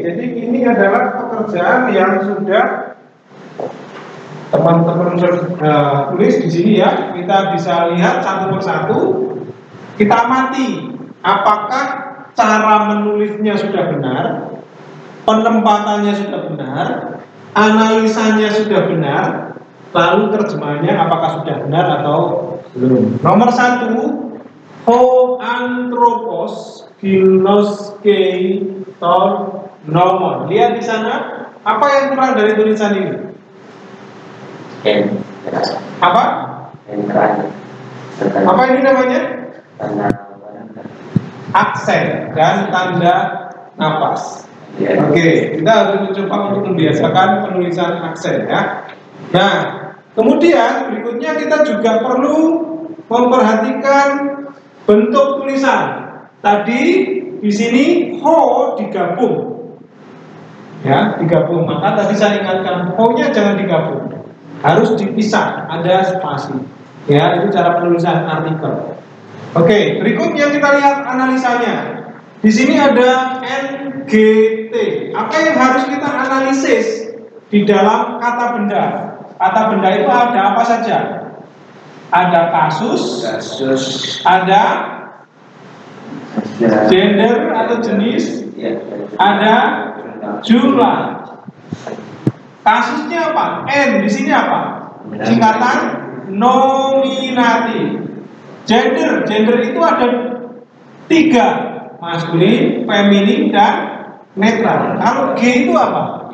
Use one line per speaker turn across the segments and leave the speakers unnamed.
jadi ini adalah pekerjaan yang sudah teman-teman tulis di sini ya. Kita bisa lihat satu persatu. Kita amati apakah cara menulisnya sudah benar, penempatannya sudah benar, analisanya sudah benar, lalu terjemahannya apakah sudah benar atau belum. Nomor 1, ho anthropos ginoskei ton nomor. Lihat di sana, apa yang kurang dari tulisan ini? Apa? Apa ini namanya? Aksen dan tanda nafas. Oke, kita harus mencoba untuk membiasakan penulisan aksen ya. Nah, kemudian berikutnya kita juga perlu memperhatikan bentuk tulisan. Tadi di sini ho digabung, ya digabung. Maka tadi saya ingatkan ho-nya jangan digabung, harus dipisah, ada spasi. Ya, itu cara penulisan artikel. Oke, berikutnya kita lihat analisanya. Di sini ada NGT. Apa yang harus kita analisis di dalam kata benda? Kata benda itu ada apa saja? Ada kasus, ada gender atau jenis, ada jumlah. Kasusnya apa? N di sini apa? Singkatan nominatif. Gender itu ada 3, maskulin, feminin, dan netral. Kalau G itu apa?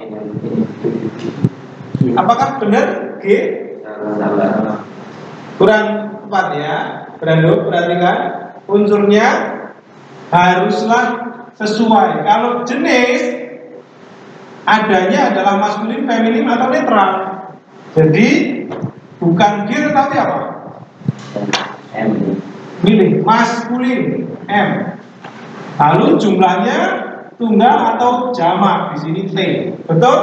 Apakah benar G? Kurang tepat ya. Brando, perhatikan unsurnya haruslah sesuai. Kalau jenis adanya adalah maskulin, feminin, atau netral. Jadi bukan G tetapi apa? M. Milih maskulin M. Lalu jumlahnya tunggal atau jamak, di sini T. Betul?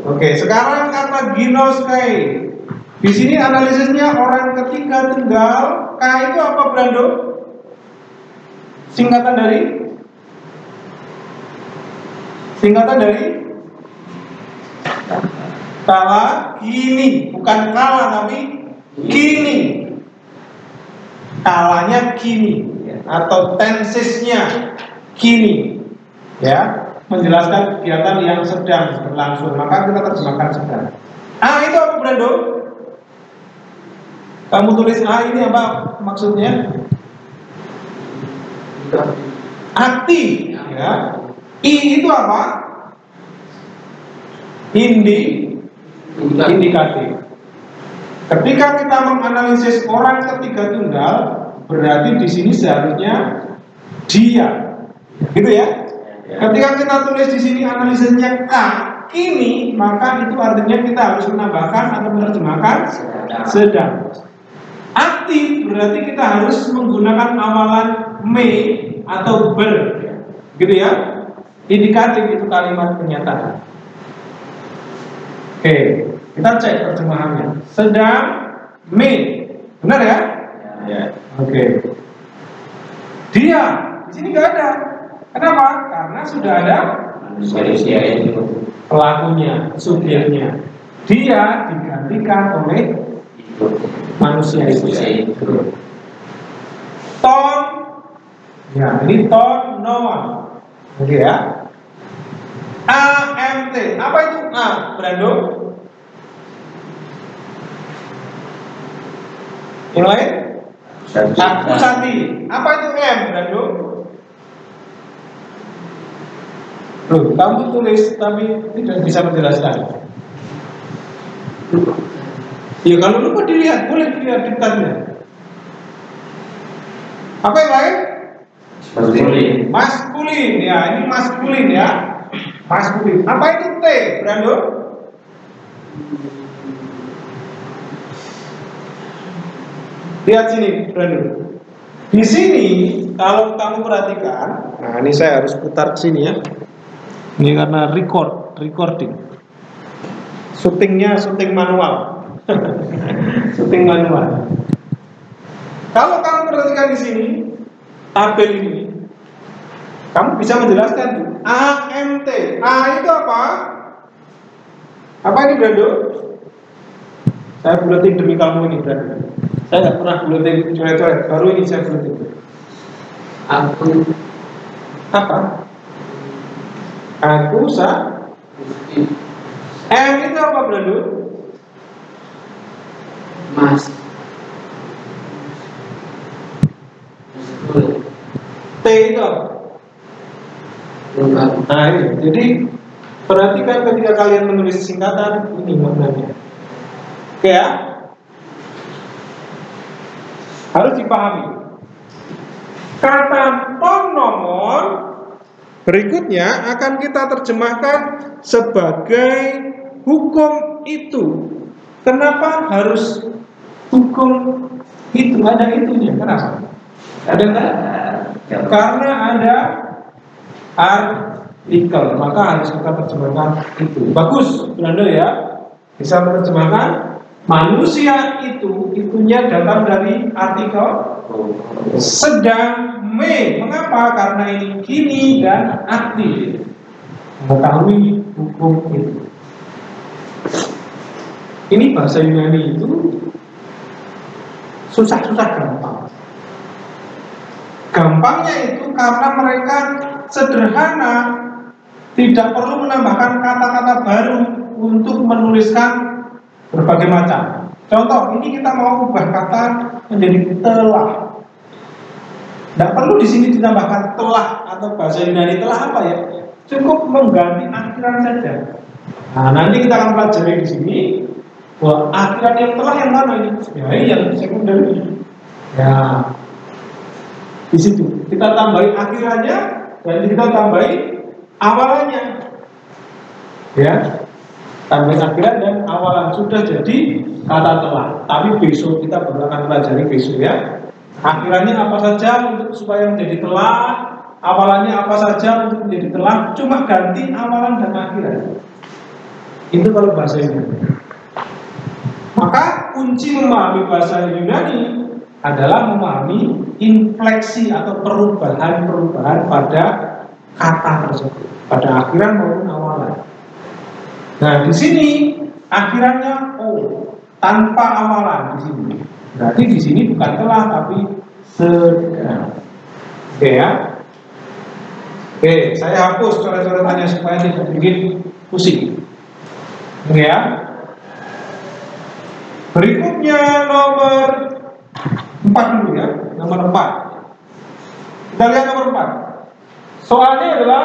Oke, sekarang kata ginoskai. Di sini analisisnya orang ketiga tunggal. K itu apa, Brando? Singkatan dari kala gini, bukan kala tapi gini. Kalanya gini atau tensesnya gini, ya, menjelaskan kegiatan yang sedang berlangsung. Maka kita terjemahkan sedang. A itu apa, Brando? Kamu tulis A ini apa maksudnya? Aktif, ya. I itu apa? Indikatif. Ketika kita menganalisis orang ketiga tunggal, berarti di sini seharusnya dia, gitu ya. Ketika kita tulis di sini analisisnya K kini, maka itu artinya kita harus menambahkan atau menerjemahkan sedang. Aktif berarti kita harus menggunakan awalan me atau ber, gitu ya. Indikatif itu kalimat pernyataan. Oke, kita cek terjemahannya. Sedang me, benar ya? Ya. Oke. Dia di sini nggak ada. Kenapa? Karena sudah ada manusia itu, pelakunya, subjeknya. Dia digantikan oleh manusia itu. Ton, ya ini ton noun, oke ya. AMT, apa itu A, Brando? Yang lain? Akusati, apa itu M, Brando? Loh, kamu tulis tapi tidak bisa menjelaskan. Ya kalau lupa dilihat, boleh dilihat diktatnya. Apa yang lain? Maskulin, ya ini maskulin ya. Maskulin. Apa itu T, Brando? Lihat sini, Brando. Di sini kalau kamu perhatikan, nah ini saya harus putar ke sini ya. Ini karena recording. Syutingnya syuting manual. Syuting manual. Kalau kamu perhatikan di sini, tabel ini, kamu bisa menjelaskan tuh. AMT. A itu apa? Apa ini Brando? Saya buletin demi kamu ini Brando. Saya nggak pernah buletin coret-coret. Baru ini saya buletin.
Aku
Apa? Aku M itu apa Brando?
Mas
T itu apa? Nah ini, jadi perhatikan ketika kalian menulis singkatan ini maknanya. Oke ya? Harus dipahami. Kata pronomen berikutnya akan kita terjemahkan sebagai hukum itu. Kenapa harus hukum itu? Ada itunya, kenapa? Ada enggak? Karena ada artikel, maka harus kita terjemahkan itu. Bagus, Brando ya. Bisa menerjemahkan manusia itu, itunya datang dari artikel sedang me. Mengapa? Karena ini kini dan aktif. Mengetahui hukum itu. Ini bahasa Yunani itu susah-susah gampang. Gampangnya itu karena mereka sederhana, tidak perlu menambahkan kata-kata baru untuk menuliskan berbagai macam. Contoh, ini kita mau ubah kata menjadi telah. Tidak perlu di sini ditambahkan telah atau bahasa Yunani telah apa ya? Cukup mengganti akhiran saja. Nah, nanti kita akan pelajari di sini bahwa akhiran yang telah yang mana ini? Ya, yang sekunder ini. Ya, di situ kita tambahin akhirannya dan kita tambahin awalannya. Ya, tambahin akhiran dan awalan sudah jadi kata telah. Tapi besok kita baru akan pelajari besok ya. Akhirannya apa saja untuk supaya menjadi telah, awalannya apa saja untuk menjadi telah, cuma ganti awalan dan akhiran. Itu kalau bahasa Yunani. Maka kunci memahami bahasa Yunani adalah memahami infleksi atau perubahan-perubahan pada kata tersebut, pada akhiran maupun awalan. Nah, di sini akhirannya O tanpa awalan di sini. Berarti di sini bukan telah tapi sedang. Oke ya. Oke, saya hapus coret-coretannya supaya tidak bikin pusing. Oke ya. Berikutnya nomor 4 dulu ya, nomor 4. Kita lihat nomor 4. Soalnya adalah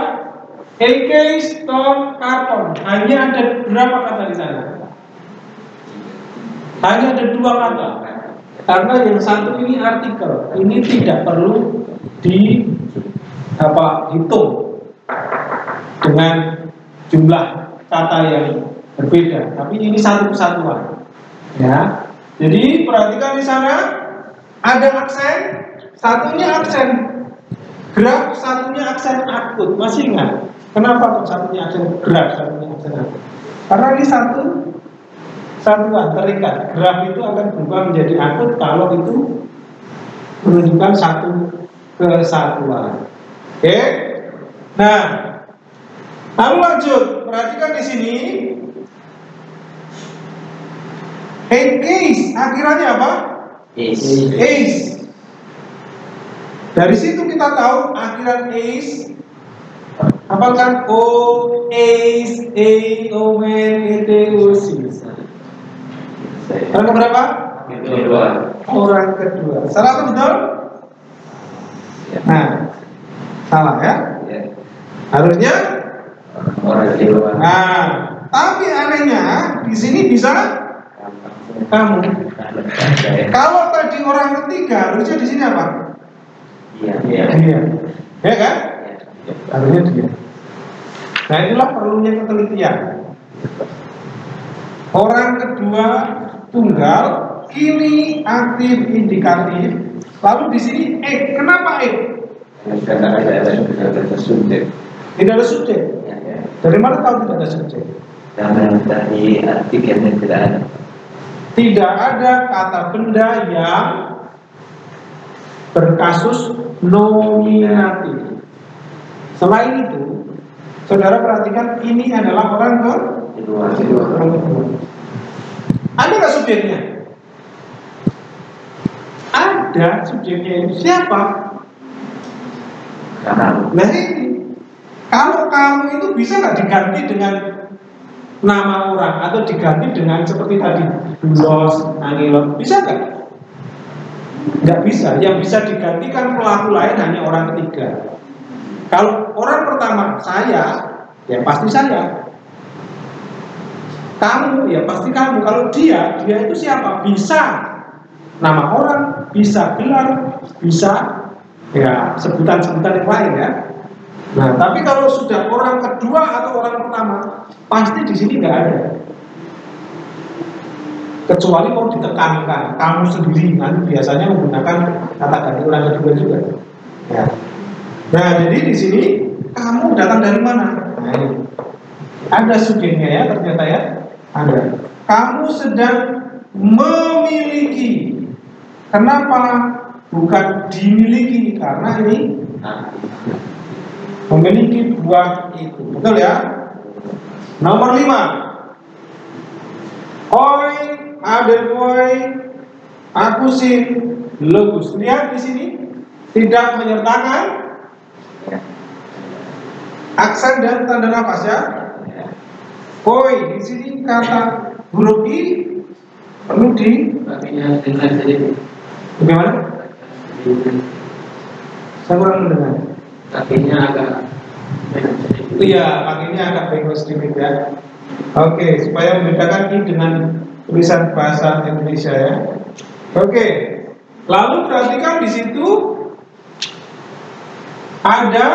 AK stone karton. Hanya ada berapa kata di sana? Hanya ada 2 kata. Karena yang satu ini artikel, ini tidak perlu hitung dengan jumlah kata yang berbeda, tapi ini satu kesatuan. Ya, jadi perhatikan di sana ada aksen, satunya aksen graf, satunya aksen akut. Masih ingat? Kenapa kok satunya aksen graf, satunya aksen akut? Karena ini satuan terikat. Graf itu akan berubah menjadi akut kalau itu menunjukkan satu kesatuan. Oke? Nah, lalu lanjut. Perhatikan di sini. Case akhirannya apa? Ace. Dari situ kita tahu akhiran ace apa kan? O, ace, a, o, n, e, t, o, c. Orang keberapa?
kedua.
Orang kedua. Salah atau betul? Nah, salah ya? Harusnya
Orang kedua.
Nah, tapi anehnya di sini bisa kamu. Kalau tadi orang ketiga, harusnya di sini apa?
Iya.
Dia. Ya kan? Harusnya dia. Nah, itulah perlunya ketelitian. Orang kedua tunggal, kini aktif indikatif. Lalu di sini kenapa
Karena ada subjek.
Tidak ada subjek. Dari mana tahu tidak ada subjek?
Karena tadi artikelnya tidak ada.
Tidak ada kata benda yang berkasus nominatif. Selain itu, Saudara perhatikan, ini adalah orang kedua. Ada nggak subjeknya? Ada subjeknya. Itu siapa? Nah ini, kalau kamu itu bisa nggak diganti dengan nama orang atau diganti dengan seperti tadi, Dulos, Angelo, bisa nggak? Nggak bisa. Yang bisa digantikan pelaku lain hanya orang ketiga. Kalau orang pertama saya, ya pasti saya. Kamu, ya pasti kamu. Kalau dia itu siapa? Bisa nama orang, bisa gelar, bisa ya sebutan-sebutan yang lain ya. Nah, tapi kalau sudah orang kedua atau orang pertama, pasti di sini nggak ada. Kecuali mau ditekankan, kamu sendiri kan biasanya menggunakan kata ganti orang kedua juga. Ya. Nah, jadi di sini kamu datang dari mana? Nah, ini. Ada subjeknya ya, ternyata ya. Ada. Kamu sedang memiliki. Kenapa bukan dimiliki? Karena ini memiliki buah itu. Betul ya? Nomor 5. Oi, adeloi, akusin, logus. Lihat di sini tidak menyertakan aksen dan tanda nafas ya. Oi, di sini kata huruf I perlu di bagaimana? Saya kurang mendengar.
Kakinya agak
Iya, kakinya agak bengkok sedikit ya. Oke, supaya membedakan I dengan tulisan bahasa Indonesia ya. Oke, lalu perhatikan di situ ada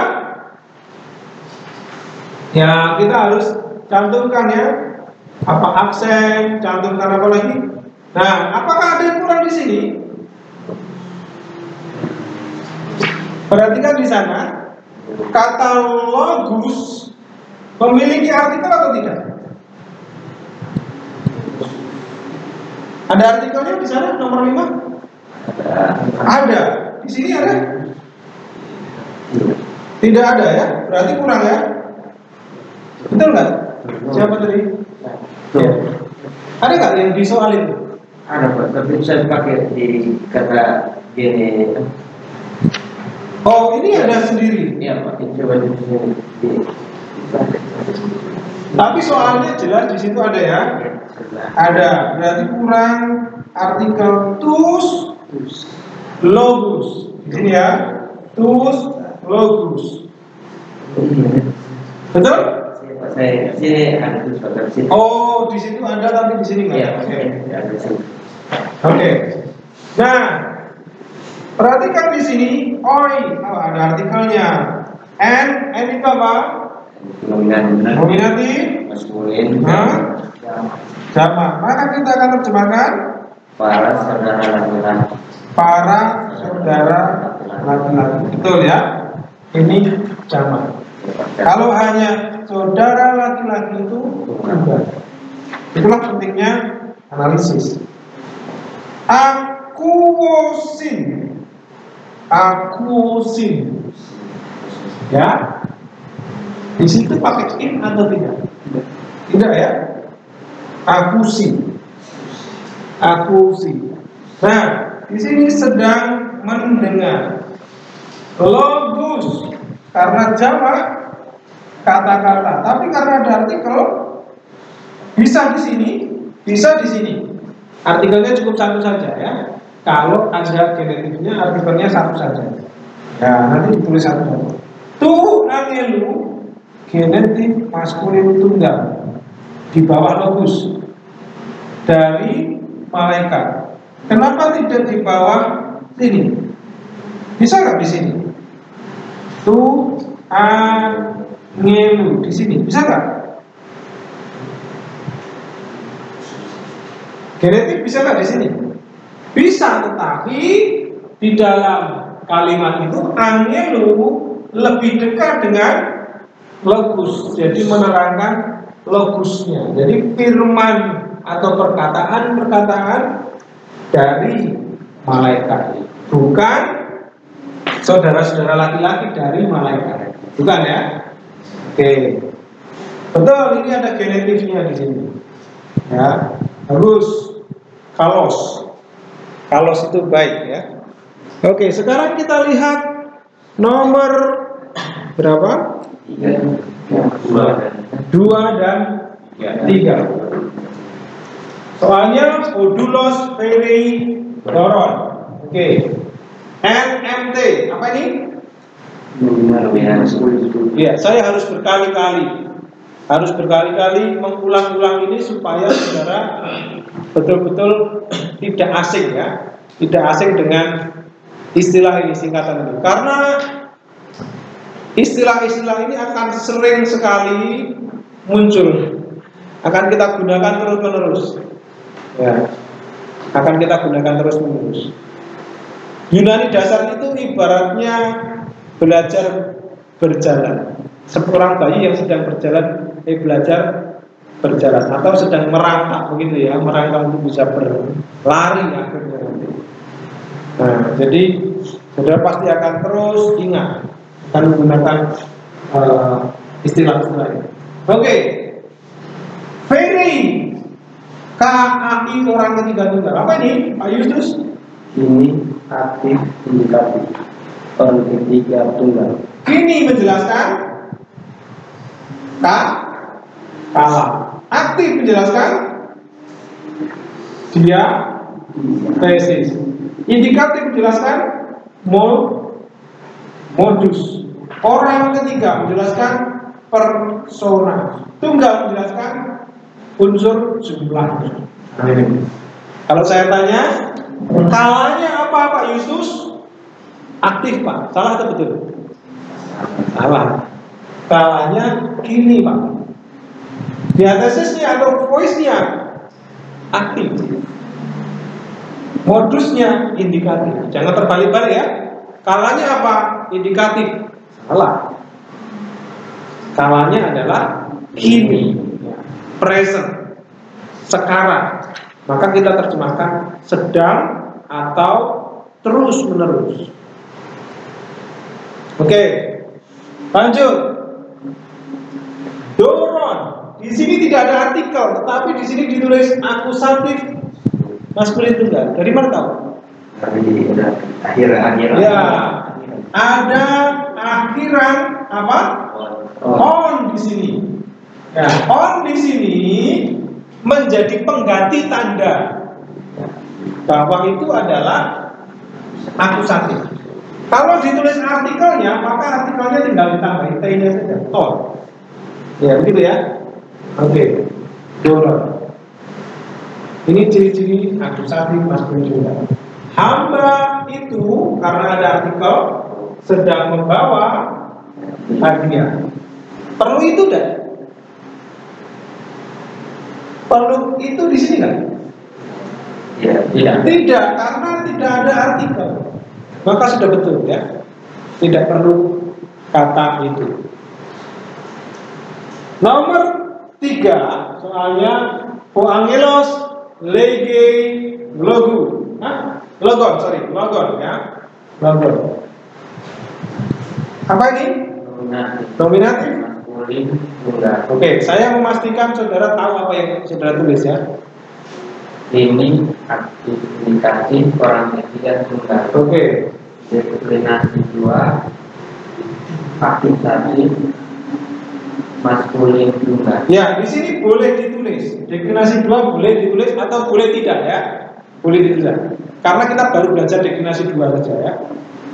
ya, kita harus cantumkan ya, apa aksen, cantumkan apa lagi. Nah, apakah ada yang kurang di sini? Perhatikan di sana, kata logus memiliki artikel atau tidak? Ada artikelnya di sana nomor 5? Ada. Di sini ada? Tidak ada ya? Berarti kurang ya? Betul nggak? Siapa tadi? Ya. Ada nggak yang di soal itu?
ada Pak, tapi saya pakai di kata gini.
Oh, ini ada sendiri.
Iya Pak, coba di sini.
Tapi soalnya jelas di situ ada ya. Ada, berarti kurang artikel tus logus. Di sini ya, tus logus. Betul?
Saya sini ada tus pada sini.
Oh, di situ ada tapi di sini nggak.
Iya,
Oke.
ada sini.
Oke. Nah, perhatikan di sini, oi, ada artikelnya. N itu apa? Nominatif.
Maskulin.
Jamak. Maka kita akan terjemahkan
Para saudara laki-laki.
para saudara laki-laki. Betul ya? Ini jamak. Kalau hanya saudara laki-laki itu bukan. Itulah pentingnya analisis. Akuosin. Akuosin. Ya. Di situ pakai in atau tidak? Tidak ya? Akusi. Akusi. Nah, di sini sedang mendengar. Logus karena jamak kata-kata, tapi karena ada artikel bisa di sini, bisa di sini. Artikelnya cukup satu saja ya. Kalau ada genetiknya, artikelnya satu saja. Ya, nanti ditulis satu. Tu angelu genetik maskulin tunggal di bawah logus dari malaikat. Kenapa tidak di bawah sini? Bisa nggak di sini? Tu angelu di sini bisa nggak? Genetik bisa nggak di sini? Bisa, tetapi di dalam kalimat itu angelu lebih dekat dengan logus, jadi menerangkan logusnya. Jadi firman atau perkataan-perkataan dari malaikat, bukan saudara-saudara laki-laki dari malaikat, bukan ya? Oke. Betul, ini ada genetiknya di sini. Ya, bagus. Kalos. Kalos itu baik ya. Oke, sekarang kita lihat nomor berapa? 2 dan 3. Soalnya Odulos Ferrei Doron. Oke. NMT, apa ini? Ya, saya harus berkali-kali mengulang-ulang ini supaya saudara betul-betul tidak asing ya, tidak asing dengan istilah ini, singkatan ini. Karena istilah-istilah ini akan sering sekali muncul, akan kita gunakan terus-menerus. Ya, akan kita gunakan terus-menerus. Yunani dasar itu ibaratnya belajar berjalan. Seorang bayi yang sedang belajar berjalan atau sedang merangkak begitu ya, merangkak untuk bisa berlari akhirnya nanti. Nah, jadi saudara pasti akan terus ingat akan menggunakan istilah-istilah ini. Oke. Ferrei, KAI orang ketiga tunggal. Apa ini, Pak Yustus?
Ini aktif indikatif orang ketiga tunggal.
Ini menjelaskan kalah. Aktif menjelaskan dia tesis. Indikatif menjelaskan modus. Orang ketiga menjelaskan persona. Tunggal menjelaskan unsur jumlah. Nah, ini. Kalau saya tanya, kalanya apa Pak Yustus? Aktif Pak. Salah atau betul? Salah. Kalanya gini Pak. Diatesisnya atau voice-nya aktif. Modusnya indikatif. Jangan terbalik-balik ya. Kalanya apa? Indikatif. Salah. Kalanya adalah kini, present, sekarang. Maka kita terjemahkan sedang atau terus menerus. Oke, lanjut. Doron. Di sini tidak ada artikel, tetapi di sini ditulis akusatif maskulin tunggal. Dari mana tahu?
Dari akhir.
Ya, ada akhiran apa? On di sini. Ya, on di sini menjadi pengganti tanda bahwa itu adalah akusatif. Kalau ditulis artikelnya, maka artikelnya tinggal ditambahin T-nya saja. On. Ya, begitu ya. Oke. Doron. Ini ciri-ciri akusatif maskulin tunggal. Hamba itu karena ada artikel sedang membawa hadiah. Perlu itu dan perlu itu di sini kan?
Ya, tidak.
Tidak, karena tidak ada artikel. Maka sudah betul ya. Tidak perlu kata itu. Nomor 3, soalnya Poangelos lege logu. Logon ya. Logon. Apa ini? Nominatif. Oke, saya memastikan saudara tahu apa yang saudara tulis ya.
Ini aktif indikatif orang ketiga tunggal.
Oke.
Deklinasi 2 aktif tadi maskulin tunggal.
Ya, di sini boleh ditulis. Deklinasi 2 boleh ditulis atau boleh tidak ya. Boleh ditulis. Karena kita baru belajar deklinasi 2 saja ya.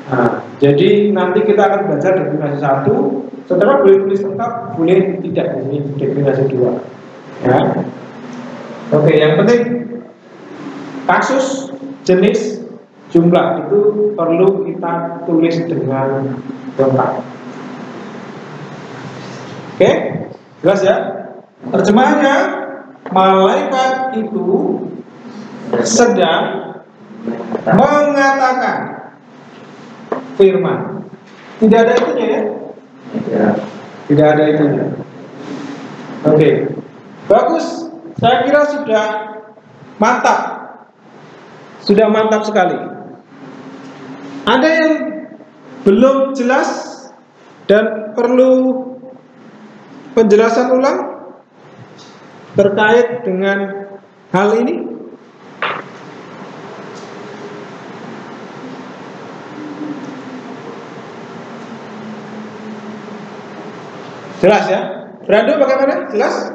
Nah, jadi nanti kita akan belajar deklinasi 1. Saudara boleh tulis lengkap, boleh tidak ini deklinasi 2. Ya. Oke, yang penting kasus, jenis, jumlah itu perlu kita tulis dengan lengkap. Oke, jelas ya? Terjemahannya, malaikat itu sedang mengatakan firman. Tidak ada itunya ya?
Ya.
Tidak ada itunya. Oke, bagus. Saya kira sudah mantap. Sudah mantap sekali. Ada yang belum jelas dan perlu penjelasan ulang terkait dengan hal ini? Jelas ya? Brando bagaimana? Jelas?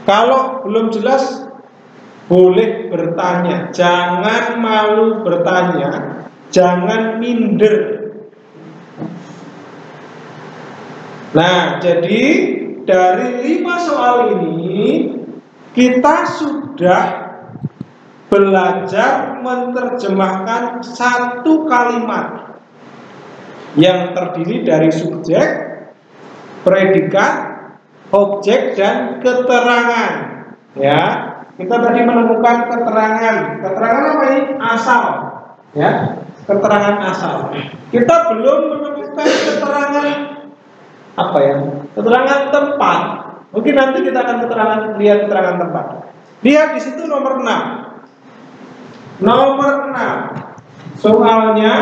Kalau belum jelas, boleh bertanya. Jangan malu bertanya. Jangan minder. Nah, jadi dari 5 soal ini kita sudah belajar menerjemahkan satu kalimat yang terdiri dari subjek, predikat, objek, dan keterangan. Ya, kita tadi menemukan keterangan. Keterangan apa ini? Asal. Ya, keterangan asal. Kita belum menemukan keterangan apa ya? Keterangan tempat. Mungkin nanti kita akan lihat keterangan tempat. Lihat di situ nomor 6. Nomor 6. Soalnya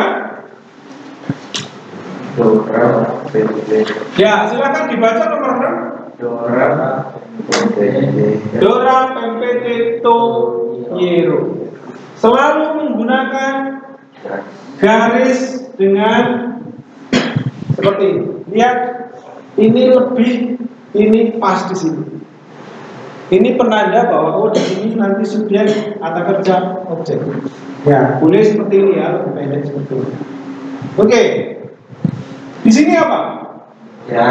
ya, silakan dibaca nomor 6. Dora PMPT to Yero. Selalu menggunakan garis dengan seperti ini. Lihat, ini lebih, ini pas di sini. Ini penanda bahwa di sini nanti subjek atau kerja objek. Ya, boleh seperti ini ya, lebih pendek seperti ini. Oke. Di sini apa?
Ya,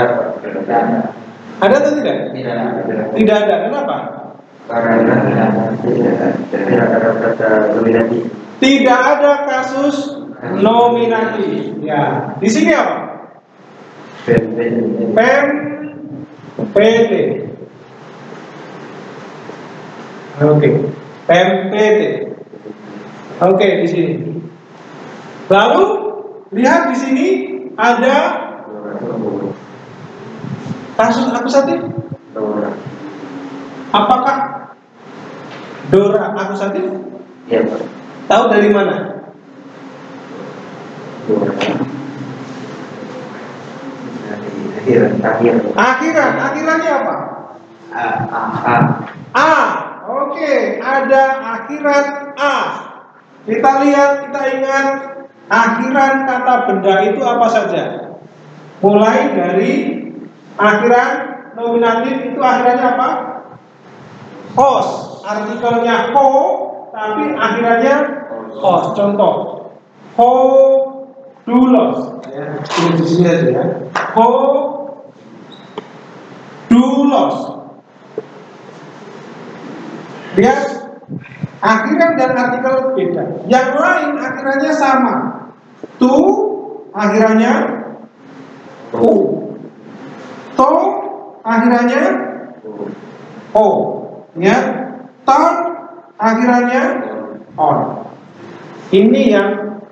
tidak ada.
Ada atau tidak?
Tidak ada.
Tidak ada. Kenapa?
Karena tidak ada kata nominatif.
Tidak ada kasus nominatif. Ya. Di sini apa? PMPT. Oke. PMPT. Oke, di sini. Lalu lihat di sini ada kasus akusatif. Apakah Dora akusatif?
Ya, Pak.
Tahu dari mana? Akhirannya apa? A. Oke, ada akhiran A. Kita lihat, kita ingat akhiran kata benda itu apa saja? Mulai dari akhiran nominatif itu akhirannya apa? Os. Artikelnya ho, tapi akhirannya os. Contoh, ho dulos. Ya, di sini aja ya. Ho dulos. Lihat, akhiran dan artikel beda. Yang lain akhirannya sama. Tu akhirannya u. To akhirannya o. Ya, ton akhirannya on. Ini yang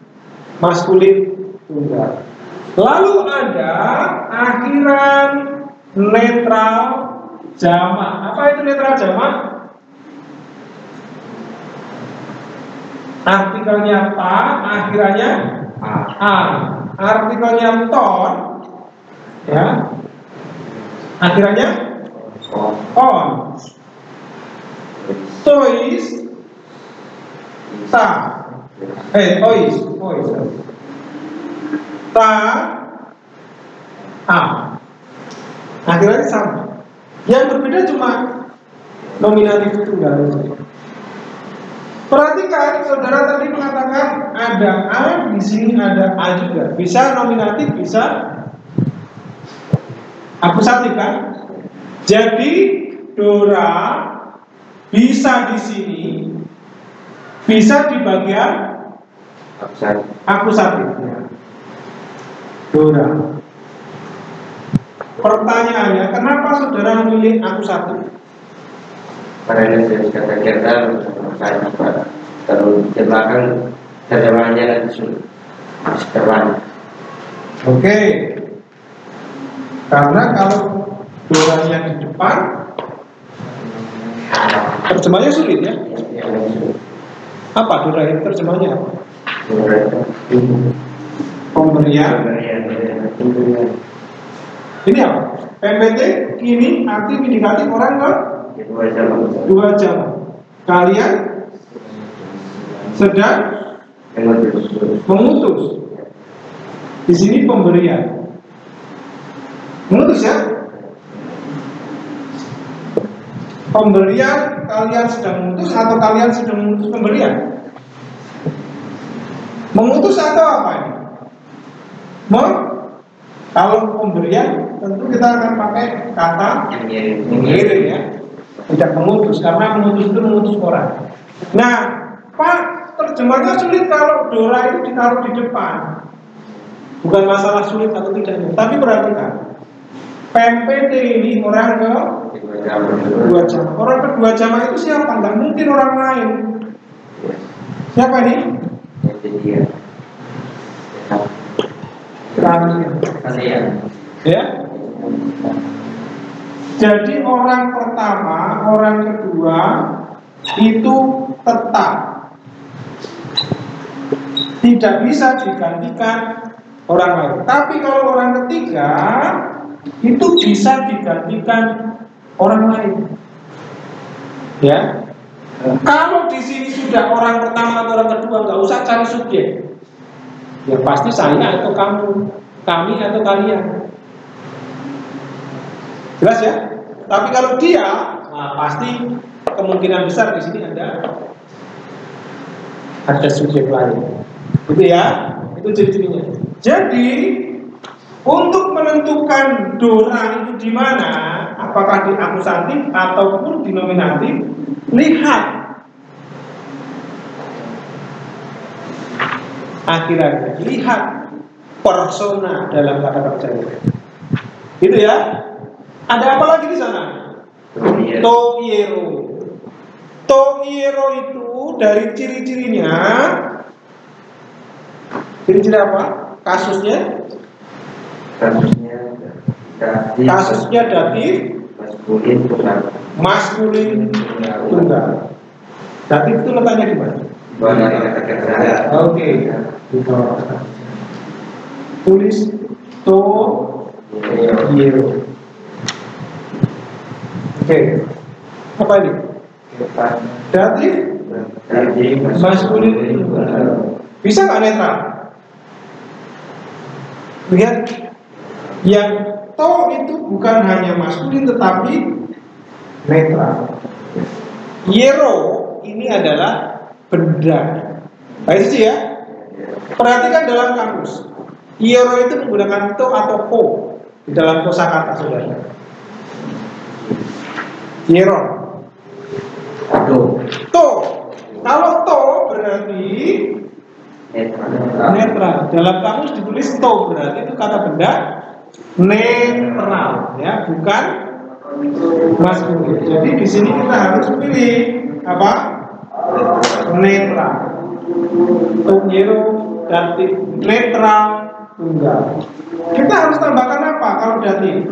maskulin tunggal. Lalu ada akhiran netral jamak. Apa itu netral jamak? Artikelnya ta, akhirannya a. Artikelnya ton, ya, akhirannya on. Tois, ta. Tois. Ta, a. Akhirannya sama. Yang berbeda cuma nominatif tunggal saja. Perhatikan, saudara tadi mengatakan ada A, di sini ada A juga. Bisa nominatif, bisa akusatif kan? Jadi Dora bisa di sini, bisa di bagian akusatif. Dora. Pertanyaannya, kenapa saudara memilih akusatif?
Karena saya kata-kata terus di belakang terjemahannya dan terjemahan.
Oke. Karena kalau Doranya di depan, terjemahnya sulit ya. Apa Dora ini terjemahnya apa? Pemberian. Ini apa? PMPT ini aktif indikatif orang ke 2 jam. Kalian sedang mengutus. Di sini pemberian. Mengutus ya? Pemberian kalian sedang mengutus atau kalian sedang mengutus pemberian? Mengutus atau apa ini? Kalau pemberian tentu kita akan pakai kata mengirim ya, tidak mengutus, karena mengutus itu mengutus orang. Nah, Pak, terjemahnya sulit kalau Dora itu ditaruh di depan. Bukan masalah sulit atau tidaknya, tapi perhatikan, PMPT ini orang ke 2 jam. Orang ke 2 jam itu siapa? Nggak mungkin orang lain. Siapa ini? Kalian. Ya. Jadi orang pertama, orang kedua itu tetap tidak bisa digantikan orang lain. Tapi kalau orang ketiga itu bisa digantikan orang lain. Ya. Kalau di sini sudah orang pertama atau orang kedua, nggak usah cari subjek. Ya pasti saya atau kamu, kami atau kalian. Jelas ya? Tapi kalau dia, nah pasti kemungkinan besar di sini ada subjek lain. Gitu ya? Itu ciri-cirinya. Jadi untuk menentukan Dora itu di mana, apakah di akusatif ataupun di nominatif, lihat akhirnya, lihat persona dalam kata kerjanya. Gitu ya. Ada apa lagi di sana? Toiero. Toiero itu dari ciri-cirinya, ciri-ciri apa? Kasusnya datif maskulin tunggal. Datif itu letaknya di mana? Oke. Tulis toiero. Oke. Apa ini? Datif maskulin tunggal. Bisa nggak netral? Lihat, yang to itu bukan hanya maskulin tetapi netral. Iero ini adalah benda. Baik sih ya. Perhatikan dalam kamus. Iero itu menggunakan to atau ko di dalam kosakata, saudara. Iero. To. Kalau to berarti netral. Dalam kamus ditulis to berarti itu kata benda netral, ya, bukan maskulin. Jadi di sini kita harus pilih apa? Netral. Toiero datif netral tunggal. Kita harus tambahkan apa kalau datif?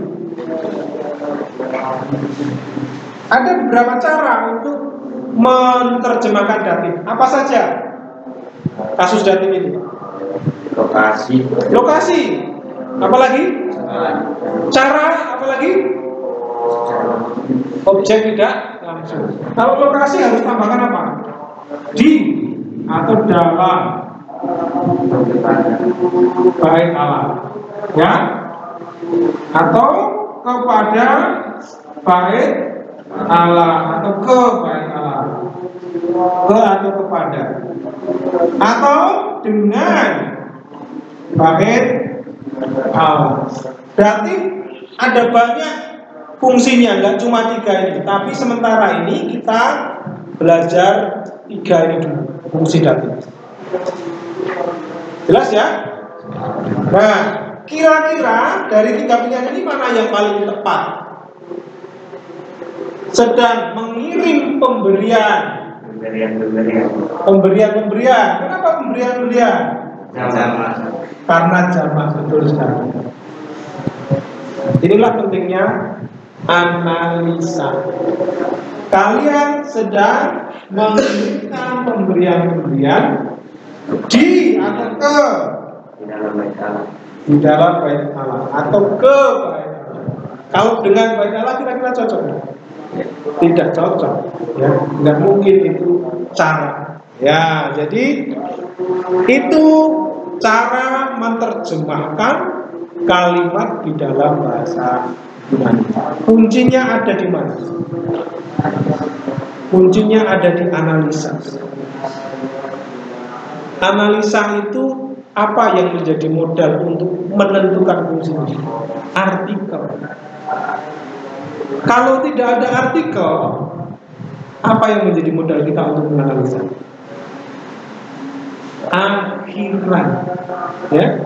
Ada beberapa cara untuk menerjemahkan datif. Apa saja? Kasus datif ini. Lokasi. Apalagi? Cara. Apalagi? Objek tidak langsung. Kalau lokasi harus tambahkan apa? Di atau dalam bait Allah, ya, atau kepada bait Allah, atau ke bait Allah, ke atau kepada, atau dengan bait Allah. Berarti ada banyak fungsinya, nggak cuma 3 ini. Tapi sementara ini kita belajar 3 ini dulu, fungsi datif. Jelas ya? Nah, kira-kira dari 3 pilihan ini mana yang paling tepat? Sedang mengirim pemberian. Kenapa pemberian? Karena jamak, betul sekali. Inilah pentingnya analisa. Kalian sedang mengirimkan pemberian-pemberian di atau ke di dalam bait Allah atau ke bait Allah. Kalau dengan bait Allah kira-kira cocok nggak? Tidak cocok, ya, nggak mungkin itu cara. Ya, jadi itu cara menerjemahkan kalimat di dalam bahasa Yunani. Kuncinya ada di mana? Kuncinya ada di analisa. Analisa itu apa yang menjadi modal untuk menentukan fungsinya? Artikel. Kalau tidak ada artikel, apa yang menjadi modal kita untuk menganalisa? Akhiran, ya,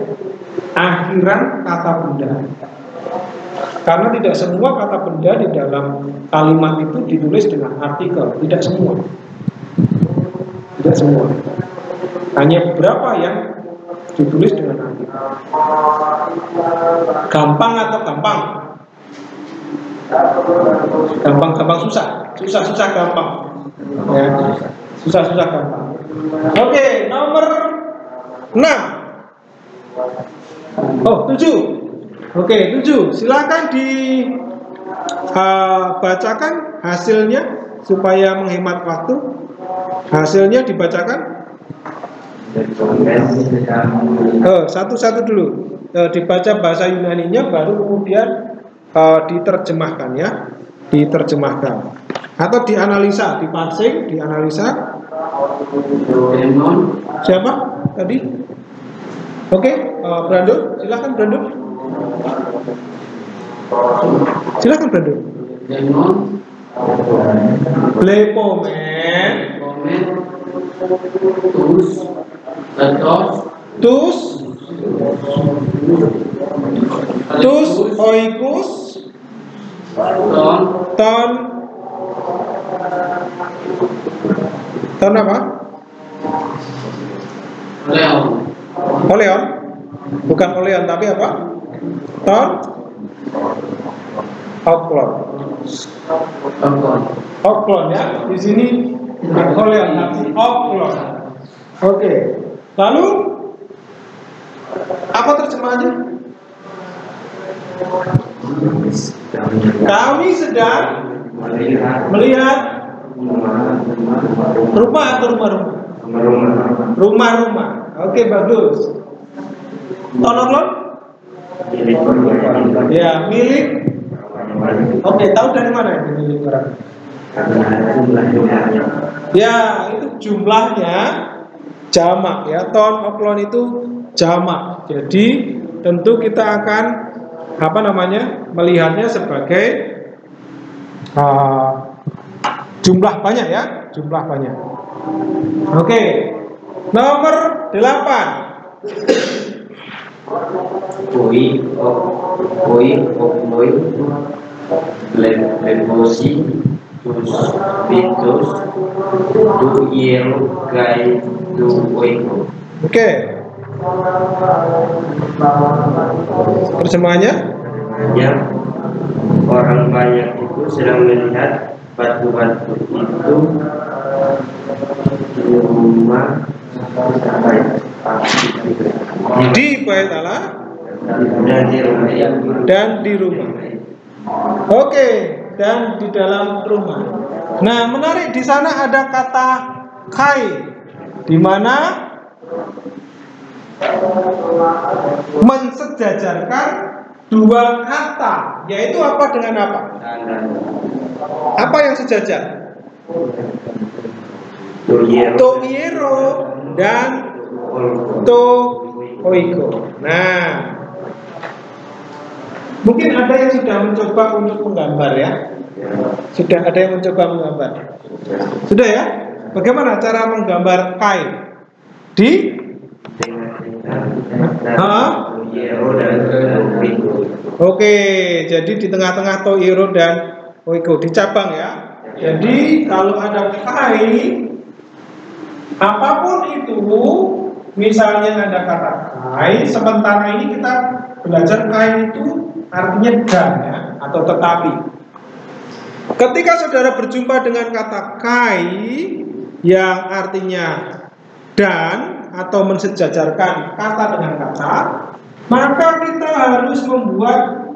akhiran kata benda. Karena tidak semua kata benda di dalam kalimat itu ditulis dengan artikel, tidak semua, tidak semua. Hanya beberapa yang ditulis dengan artikel. Gampang atau gampang? Gampang susah, susah gampang, ya, susah gampang. Oke, nomor 6. Oh, 7. Oke, 7. Silakan dibacakan hasilnya supaya menghemat waktu. Hasilnya dibacakan. Satu-satu dulu. Dibaca bahasa Yunaninya, baru kemudian diterjemahkan, ya, diterjemahkan atau dianalisa, diparsing, dianalisa. Siapa tadi? Oke, Brando, silakan Brando. Silakan Brando. Blepomen, tus, oikus, ton apa? Oleon. Bukan oleon tapi apa? Ton oklon, ya. Di sini bukan oleon tapi oklon. Oke. Lalu apa terjemahannya? Kami sedang melihat rumah atau rumah-rumah? Rumah-rumah. Oke, bagus. Tonoklon? Ya, milik. Oke, tahu dari mana itu milik orang? Ya, itu jumlahnya jamak, ya. Tonoklon itu jamak. Jadi tentu kita akan melihatnya sebagai jumlah banyak, ya, jumlah banyak. Oke. Nomor 8.
Leposi, tus, pitos, tu hiero, kai, tu oiko.
Oke. Terjemahannya?
Ya, orang banyak itu sedang melihat batu-batu itu di rumah
di bait Allah dan di rumah. Oke, dan di dalam rumah. Nah, menarik, di sana ada kata kai, di mana mensejajarkan dua kata, yaitu apa dengan apa? Apa yang sejajar? To hiero dan to oiko. Nah, mungkin ada yang sudah mencoba untuk menggambar, ya. Sudah ada yang mencoba menggambar. Sudah, ya? Bagaimana cara menggambar kai? Oke, jadi di tengah-tengah to hiero dan oiko, di cabang, ya. Jadi kalau ada kai, apapun itu, misalnya ada kata kai, sementara ini kita belajar kai itu artinya dan, ya, atau tetapi. Ketika saudara berjumpa dengan kata kai yang artinya dan atau mensejajarkan kata dengan kata, maka kita harus membuat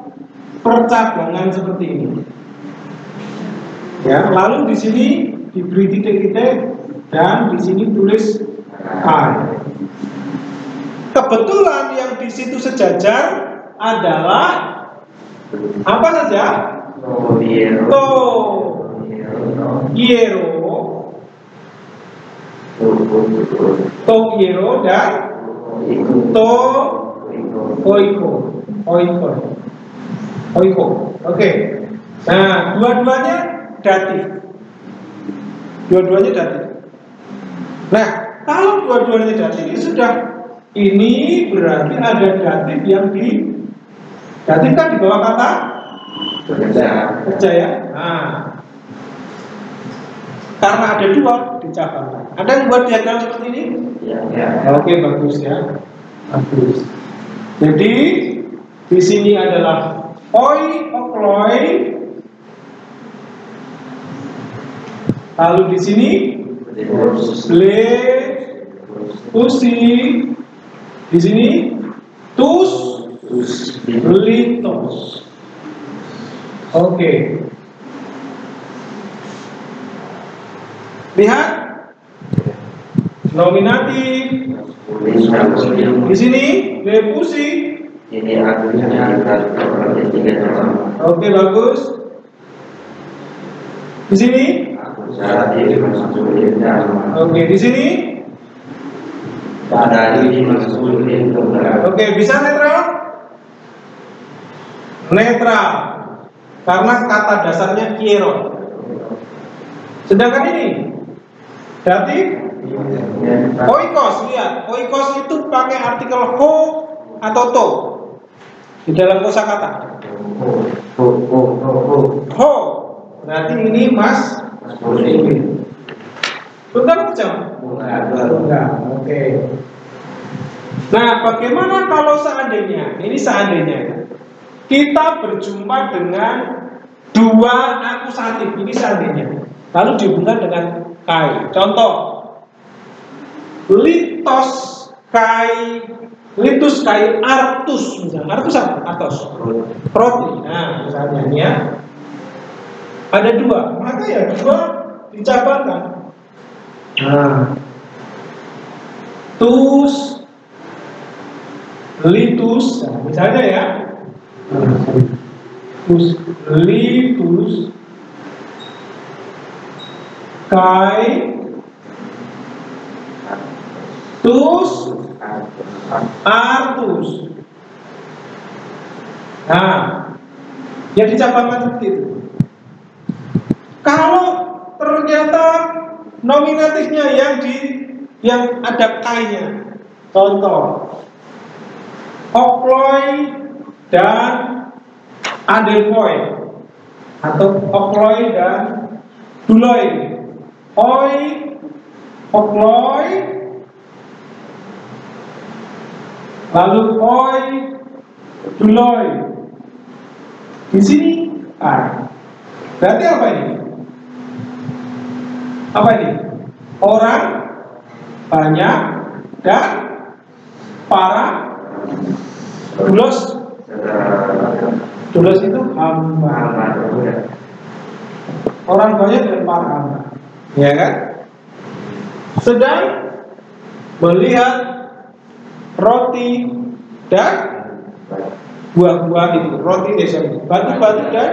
percabangan seperti ini. Ya, lalu di sini diberi titik-titik dan di sini tulis I. Kebetulan yang di situ sejajar adalah apa saja? Togiero dan Oiko. Oke. Nah, dua-duanya datif. Nah, kalau dua-duanya datif ini sudah, ini berarti ada datif yang datifkan di bawah kata kerja ya. Nah, karena ada dua dicabangkan. Ada yang buat diagram seperti ini? Ya. Oke, bagus ya. Bagus. Jadi di sini adalah okloi. Lalu di sini pusi. Di sini litos. Oke. Lihat nominatif. Di sini lepusi. Oke, bagus. Di sini. Oke, di sini. Oke, bisa netral? Netral. Karena kata dasarnya quiero. Sedangkan ini datif oikos. Lihat, oikos itu pakai artikel ho atau to di dalam kosakata. Ho. Berarti ini mas. Tunggal jam? Tunggal. Oke. Nah, bagaimana kalau seandainya, ini seandainya kita berjumpa dengan dua akusatif, ini seandainya, lalu dihubungkan dengan kai. Contoh, litus kai artus, misalnya. Artus apa? Artos. Roti. Nah, misalnya ini ya. Ada dua, maka ya dua dicabangkan. Nah, litus, nah, misalnya ya, litus kai artus. Nah, ya dicabangkan seperti itu. Kalau ternyata nominatifnya yang ada kai-nya, contoh okloi dan adelpoi, atau okloi dan duloi. Okloi, lalu duloi. Di sini berarti apa ini? Apa ini? Orang banyak dan para dulos. Dulos itu hamba. Orang banyak dan para hamba, ya kan? Sedang melihat roti dan buah-buah itu, batu-batu dan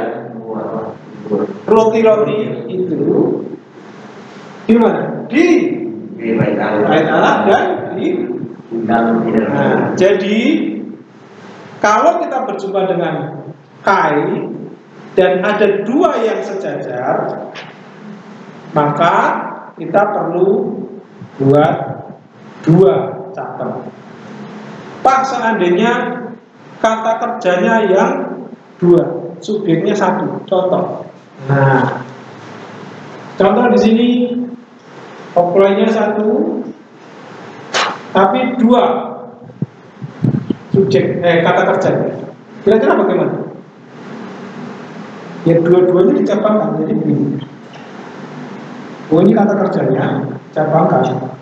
roti-roti itu di mana? Di bait Allah dan di. Nah, jadi kalau kita berjumpa dengan kai dan ada dua yang sejajar, maka kita perlu buat dua cabang. Pak, seandainya kata kerjanya yang dua, subjeknya satu, contoh. Nah, contoh di sini oklainya satu, tapi dua subjek kata kerjanya. Kira-kira bagaimana? Ya dua-duanya dicabangkan jadi begini. Oh, ini kata kerjanya, cabangkan.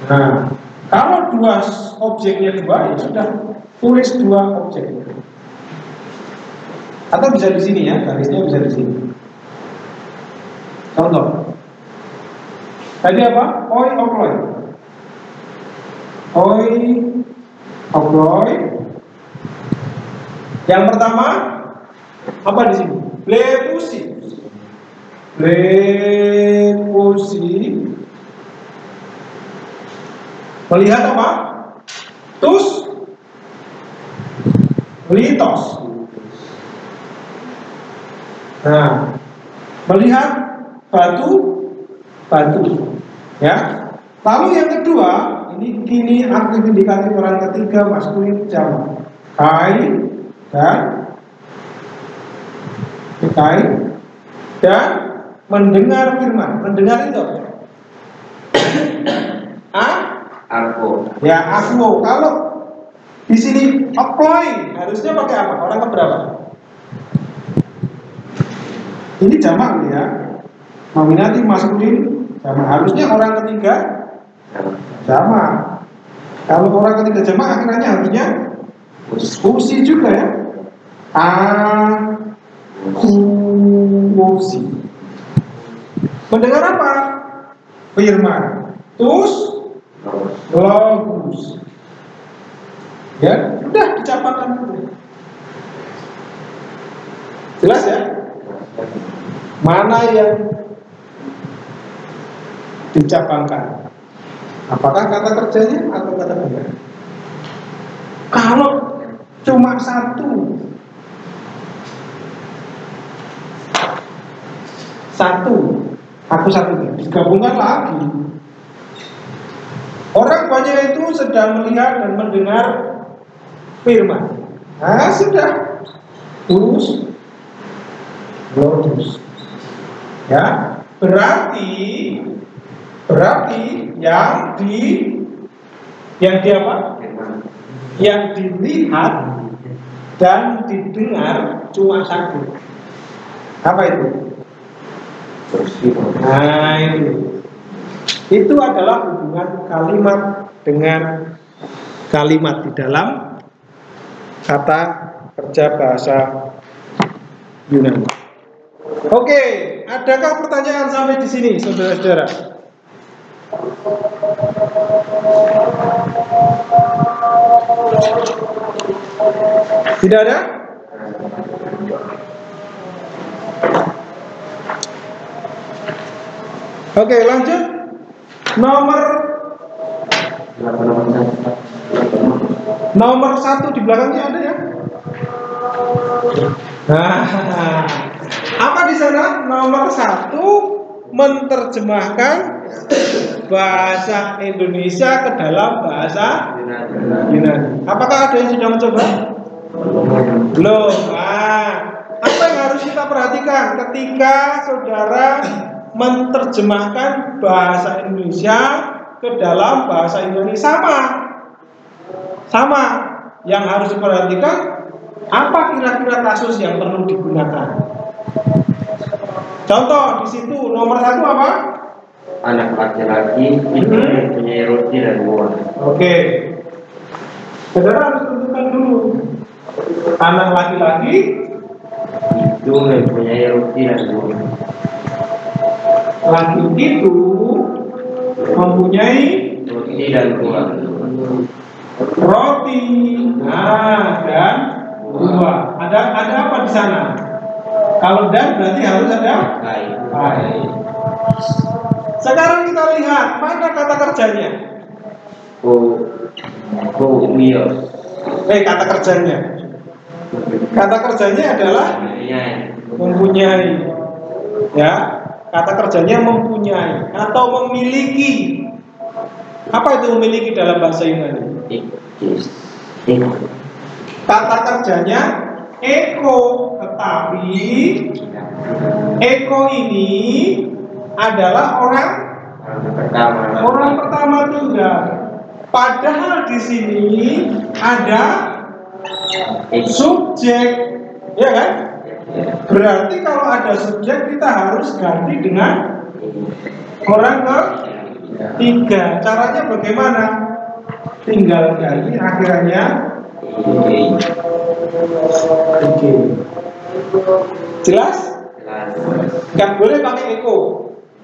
Nah, kalau dua objeknya dua, ya sudah tulis dua objek. Atau bisa di sini ya, garisnya bisa di sini. Contoh. Tadi apa? Oi okloy. Oi okloy. Yang pertama apa di sini? Blepusi. Blepusi. Melihat apa? Tus. Litos. Nah, melihat batu, ya. Lalu yang kedua, ini kini aktif indikatif orang ketiga maskulin jamak. Kai dan mendengar firman. Mendengar itu
Aku.
Ya, aku. Kalau di sini apply harusnya pakai apa? Orang keberapa? Ini jamak ya. Nominatif maskulin jamak. Harusnya orang ketiga jamak. Kalau orang ketiga jamak akhirnya harusnya fusi juga ya. Akusi. Mendengar apa? Firman. Tus logus. Ya, udah dicapakan. Jelas ya? Mana yang dicapangkan? Apakah kata kerjanya atau kata kerja? Kalau cuma satu, aku satu, digabungkan lagi. Orang banyak itu sedang melihat dan mendengar firman. Nah, sudah. Terus logus. Ya, berarti yang di apa? Yang dilihat dan didengar cuma satu. Apa itu? Nah, itu adalah hubungan kalimat dengan kalimat di dalam kata kerja bahasa Yunani. Oke, adakah pertanyaan sampai di sini, saudara-saudara? Tidak ada? Oke, lanjut. Nomor 1 di belakangnya ada ya? Nah, apa di sana? Nomor 1 menerjemahkan bahasa Indonesia ke dalam bahasa Yunani. Apakah ada yang sudah mencoba? Belum. Nah, apa yang harus kita perhatikan ketika saudara menerjemahkan bahasa Indonesia ke dalam bahasa Yunani? Sama. Yang harus diperhatikan, apa kira-kira kasus yang perlu digunakan? Contoh di situ nomor 1 apa?
Anak laki-laki itu mempunyai roti dan buah.
Oke. Saudara harus tentukan dulu. Anak laki-laki
itu mempunyai roti dan buah.
Laki itu mempunyai
Roti dan buah.
Roti, dan buah. Ada apa di sana? Kalau dan berarti harus ada baik. Sekarang kita lihat mana kata kerjanya. Kata kerjanya. Kata kerjanya adalah mempunyai. Ya, kata kerjanya mempunyai atau memiliki. Apa itu memiliki dalam bahasa Yunani? Kata kerjanya eko, tetapi eko ini adalah orang pertama tunggal. Padahal di sini ada subjek, ya kan? Berarti kalau ada subjek kita harus ganti dengan orang ketiga. Caranya bagaimana? Tinggal ganti akhirnya Oke. Jelas? Nggak boleh pakai eko.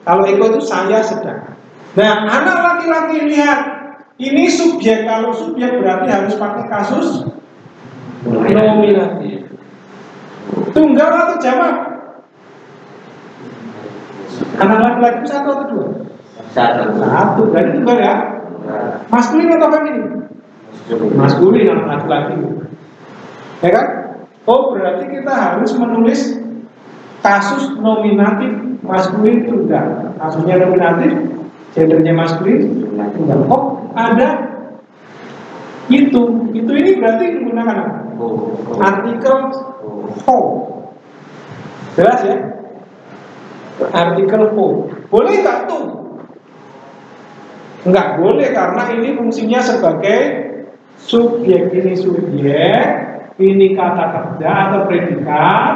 Kalau eko itu saya sedang. Nah, anak laki-laki lihat ini subjek. Kalau subjek berarti harus pakai kasus nominatif. Tunggal atau jamak? Anak laki-laki itu satu atau dua? Satu. Berarti tunggal ya? Maskulin atau feminin? Maskulin anak laki-laki. Ya kan? Oh, berarti kita harus menulis kasus nominatif maskulin tunggal. Kasusnya nominatif, gendernya maskulin tunggal. Oh, ada itu ini berarti menggunakan apa? Artikel ho. Jelas ya? Artikel ho. Boleh nggak tuh? Nggak boleh karena ini fungsinya sebagai subjek. Ini subjek, ini kata kerja atau predikat,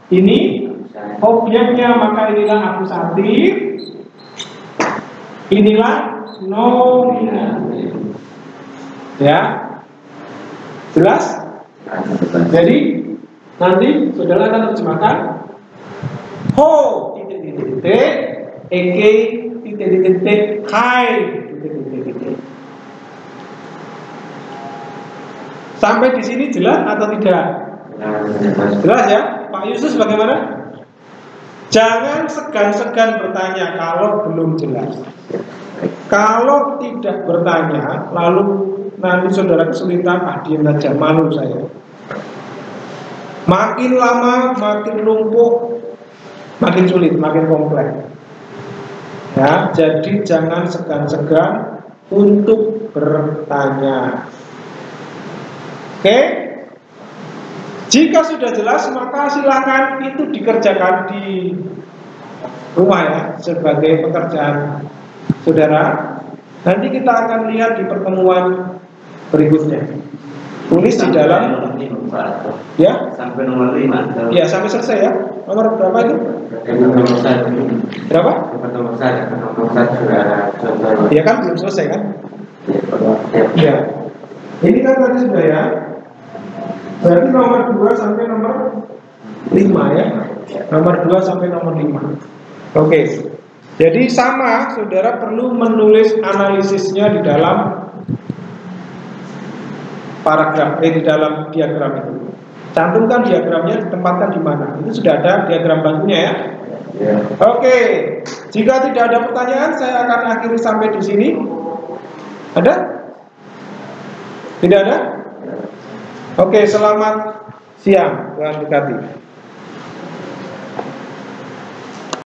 ini objeknya, maka inilah akusatif, inilah nominatif. Ya, jelas? Jadi nanti saudara akan terjemahkan ho titik-titik, eke titik-titik, hai titik-titik. Sampai di sini jelas atau tidak? Jelas ya, Pak Yusus bagaimana? Jangan segan-segan bertanya kalau belum jelas. Kalau tidak bertanya, lalu nanti saudara kesulitan, diam aja, malu saya. Makin lama, makin lumpuh, makin sulit, makin kompleks. Ya, jadi jangan segan-segan untuk bertanya. Oke? Jika sudah jelas, maka silakan itu dikerjakan di rumah ya, sebagai pekerjaan saudara. Nanti kita akan lihat di pertemuan berikutnya. Tulis di dalam ya
sampai nomor 5.
Ya, sampai selesai ya. Nomor berapa itu?
Nomor 1.
Berapa?
Nomor 1 sudah contoh.
Ya kan belum selesai kan? Ya. Ini kan tadi sudah ya. Berarti nomor 2 sampai nomor 5 ya. Nomor 2 sampai nomor 5. Oke. Jadi sama, saudara perlu menulis analisisnya di dalam paragraf, di dalam diagram itu. Cantumkan diagramnya, ditempatkan di mana. Itu sudah ada diagram bantunya ya. Oke. Jika tidak ada pertanyaan, saya akan akhiri sampai di sini. Ada? Tidak ada? Oke, selamat siang. Tuhan berkati.